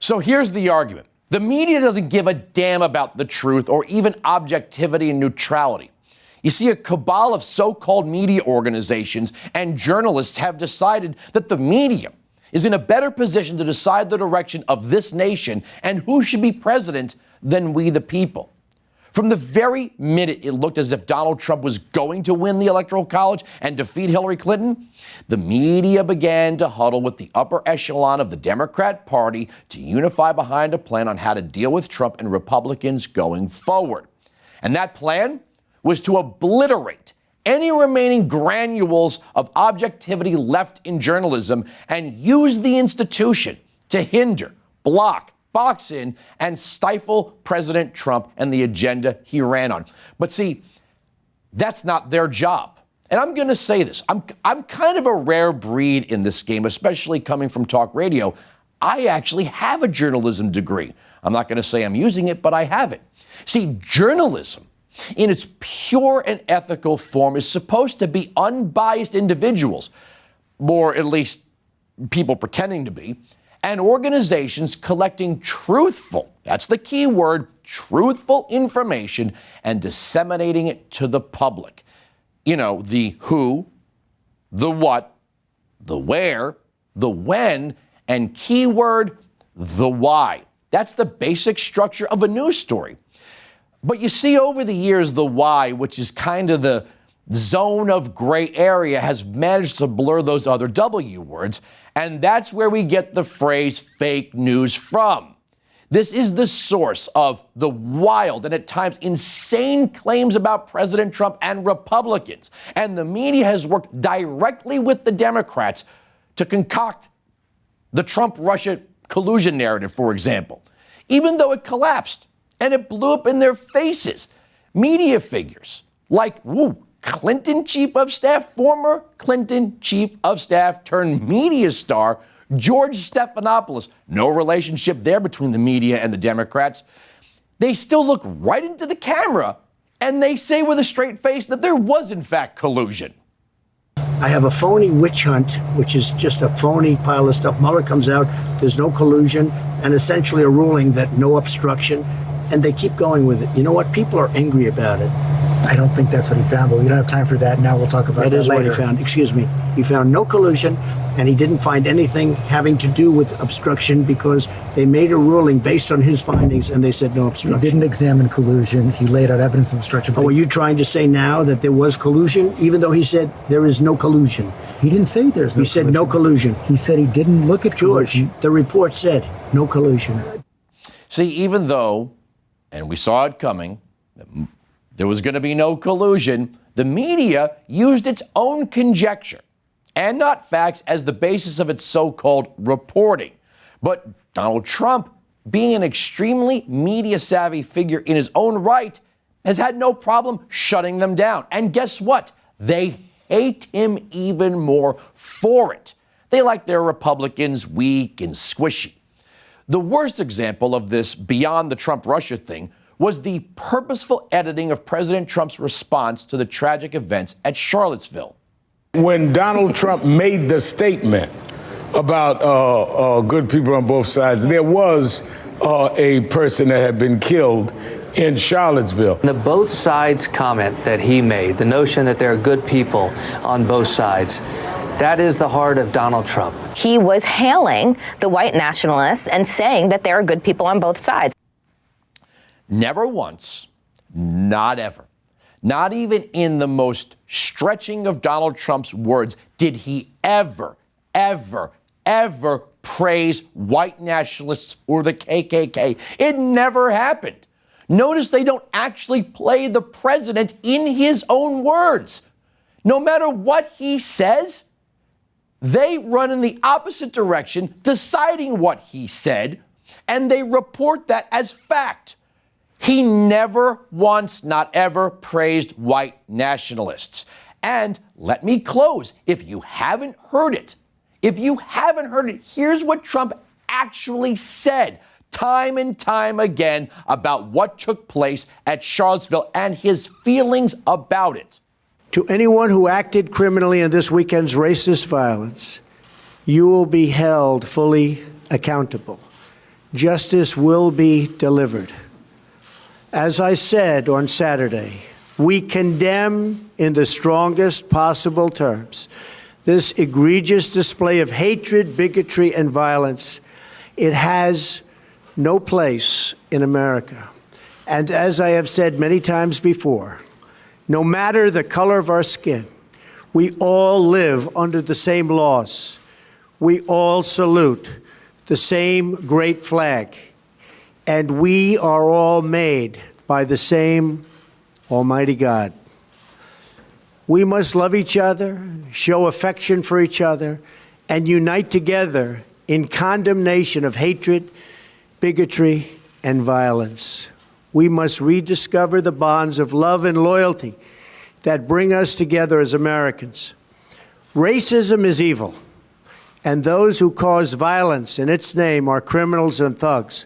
So here's the argument. The media doesn't give a damn about the truth or even objectivity and neutrality. You see, a cabal of so-called media organizations and journalists have decided that the media is in a better position to decide the direction of this nation and who should be president than we the people. From the very minute it looked as if Donald Trump was going to win the Electoral College and defeat Hillary Clinton, the media began to huddle with the upper echelon of the Democrat Party to unify behind a plan on how to deal with Trump and Republicans going forward. And that plan was to obliterate any remaining granules of objectivity left in journalism and use the institution to hinder, block, box in, and stifle President Trump and the agenda he ran on. But see, that's not their job. And I'm going to say this. I'm kind of a rare breed in this game, especially coming from talk radio. I actually have a journalism degree. I'm not going to say I'm using it, but I have it. See, journalism in its pure and ethical form is supposed to be unbiased individuals, or at least people pretending to be, and organizations collecting truthful, that's the key word, truthful information and disseminating it to the public. You know, the who, the what, the where, the when, and keyword, the why. That's the basic structure of a news story. But you see, over the years, the why, which is kind of the zone of gray area, has managed to blur those other W words, and that's where we get the phrase fake news from. This is the source of the wild and at times insane claims about President Trump and Republicans. And the media has worked directly with the Democrats to concoct the Trump-Russia collusion narrative, for example, even though it collapsed and it blew up in their faces. Media figures like, Clinton chief of staff, former Clinton chief of staff turned media star, George Stephanopoulos. No relationship there between the media and the Democrats. They still look right into the camera and they say with a straight face that there was, in fact, collusion. I have a phony witch hunt, which is just a phony pile of stuff. Mueller comes out, there's no collusion, and essentially a ruling that no obstruction, and they keep going with it. You know what? People are angry about it. I don't think that's what he found, but we don't have time for that. Now we'll talk about that later. That is what he found. Excuse me. He found no collusion, and he didn't find anything having to do with obstruction because they made a ruling based on his findings, and they said no obstruction. He didn't examine collusion. He laid out evidence of obstruction. Oh, are you trying to say now that there was collusion, even though he said there is no collusion? He didn't say there's no collusion. He said no collusion. He said he didn't look at collusion. George, the report said no collusion. See, even though, and we saw it coming, there was going to be no collusion, the media used its own conjecture and not facts as the basis of its so-called reporting. But Donald Trump, being an extremely media-savvy figure in his own right, has had no problem shutting them down. And guess what? They hate him even more for it. They like their Republicans weak and squishy. The worst example of this beyond the Trump-Russia thing was the purposeful editing of President Trump's response to the tragic events at Charlottesville. When Donald Trump made the statement about good people on both sides, there was a person that had been killed in Charlottesville. The both sides comment that he made, the notion that there are good people on both sides, that is the heart of Donald Trump. He was hailing the white nationalists and saying that there are good people on both sides. Never once, not ever, not even in the most stretching of Donald Trump's words did he ever praise white nationalists or the KKK. It never happened. Notice they don't actually play the president in his own words. No matter what he says, they run in the opposite direction, deciding what he said, and they report that as fact. He never once, not ever, praised white nationalists. And let me close. If you haven't heard it, here's what Trump actually said time and time again about what took place at Charlottesville and his feelings about it. To anyone who acted criminally in this weekend's racist violence, you will be held fully accountable. justice will be delivered. As I said on Saturday, we condemn in the strongest possible terms this egregious display of hatred, bigotry, and violence. It has no place in America. And as I have said many times before, no matter the color of our skin, we all live under the same laws. We all salute the same great flag. And we are all made by the same Almighty God. We must love each other, show affection for each other, and unite together in condemnation of hatred, bigotry, and violence. We must rediscover the bonds of love and loyalty that bring us together as Americans. Racism is evil, and those who cause violence in its name are criminals and thugs,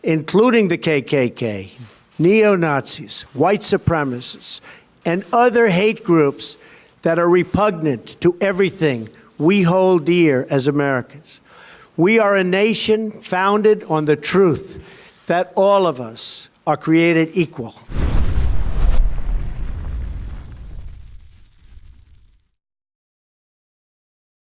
including the KKK, neo-Nazis, white supremacists, and other hate groups that are repugnant to everything we hold dear as Americans. We are a nation founded on the truth that all of us are created equal.